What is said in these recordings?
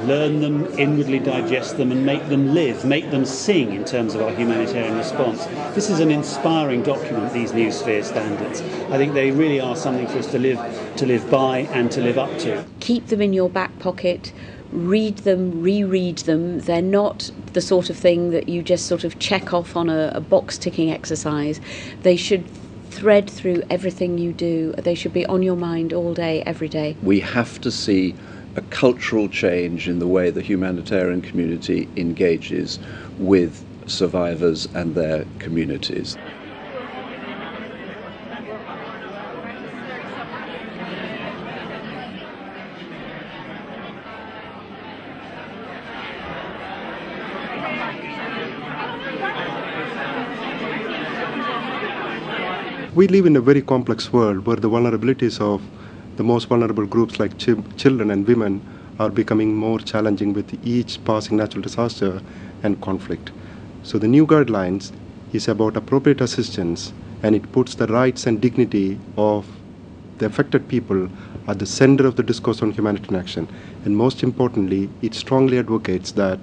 learn them, inwardly digest them, and make them live, make them sing in terms of our humanitarian response. This is an inspiring document, these new Sphere standards. I think they really are something for us to live by and to live up to. Keep them in your back pocket. Read them, reread them. They're not the sort of thing that you just sort of check off on a box-ticking exercise. They should thread through everything you do. They should be on your mind all day, every day. We have to see a cultural change in the way the humanitarian community engages with survivors and their communities. We live in a very complex world where the vulnerabilities of the most vulnerable groups like children and women are becoming more challenging with each passing natural disaster and conflict. So the new guidelines is about appropriate assistance, and it puts the rights and dignity of the affected people at the center of the discourse on humanitarian action. And most importantly, it strongly advocates that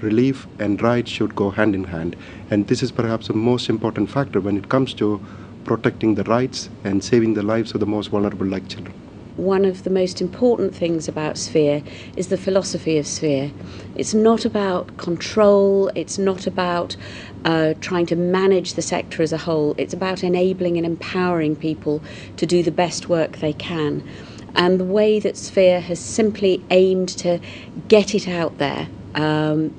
relief and rights should go hand in hand. And this is perhaps the most important factor when it comes to protecting the rights and saving the lives of the most vulnerable, like children. One of the most important things about Sphere is the philosophy of Sphere. It's not about control, it's not about trying to manage the sector as a whole, it's about enabling and empowering people to do the best work they can. And the way that Sphere has simply aimed to get it out there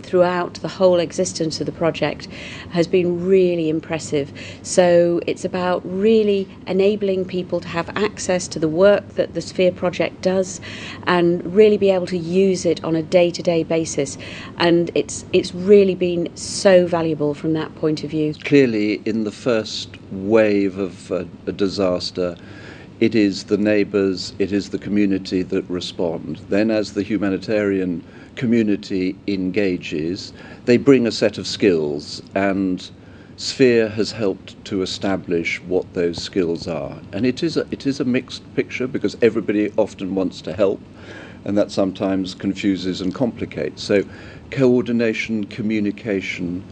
throughout the whole existence of the project has been really impressive. So it's about really enabling people to have access to the work that the Sphere project does and really be able to use it on a day-to-day basis. And it's really been so valuable from that point of view. Clearly, in the first wave of a disaster, it is the neighbours, it is the community that respond. Then as the humanitarian community engages, they bring a set of skills, and Sphere has helped to establish what those skills are. And it is a mixed picture, because everybody often wants to help, and that sometimes confuses and complicates. So coordination, communication,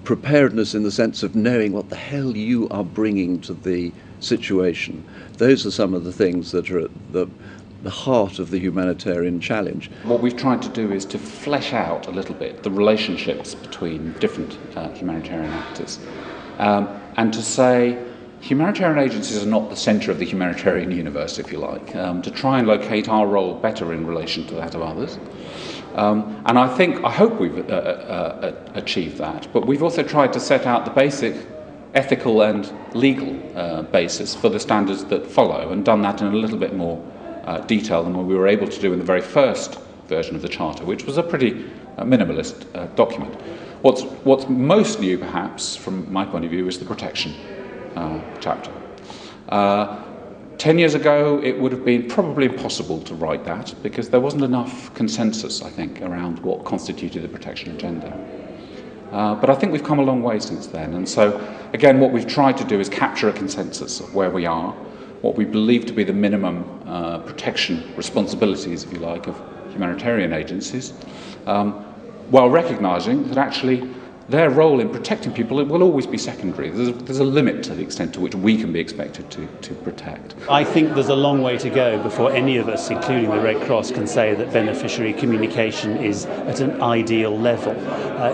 preparedness in the sense of knowing what the hell you are bringing to the situation. Those are some of the things that are at the heart of the humanitarian challenge. What we've tried to do is to flesh out a little bit the relationships between different humanitarian actors, and to say humanitarian agencies are not the centre of the humanitarian universe, if you like, to try and locate our role better in relation to that of others. And I hope we've achieved that, but we've also tried to set out the basic ethical and legal basis for the standards that follow, and done that in a little bit more detail than what we were able to do in the very first version of the Charter, which was a pretty minimalist document. What's most new, perhaps, from my point of view, is the protection chapter. 10 years ago, it would have been probably impossible to write that, because there wasn't enough consensus, I think, around what constituted the protection agenda. But I think we've come a long way since then, and so, again, what we've tried to do is capture a consensus of where we are, what we believe to be the minimum protection responsibilities, if you like, of humanitarian agencies, while recognising that actually their role in protecting people, it will always be secondary. There's a limit to the extent to which we can be expected to protect. I think there's a long way to go before any of us, including the Red Cross, can say that beneficiary communication is at an ideal level.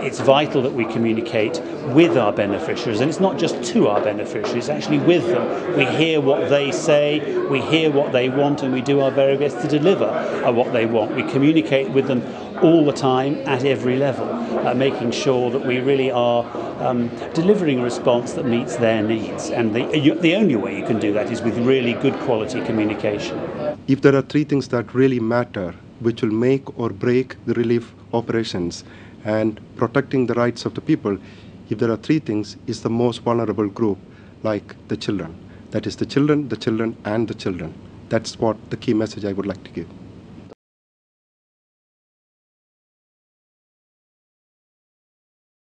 It's vital that we communicate with our beneficiaries, and it's not just to our beneficiaries, it's actually with them. We hear what they say, we hear what they want, and we do our very best to deliver what they want. We communicate with them all the time at every level, making sure that we really are delivering a response that meets their needs. And the only way you can do that is with really good quality communication. If there are three things that really matter, which will make or break the relief operations and protecting the rights of the people, if there are three things, is the most vulnerable group, like the children. That is the children, and the children. That's what the key message I would like to give.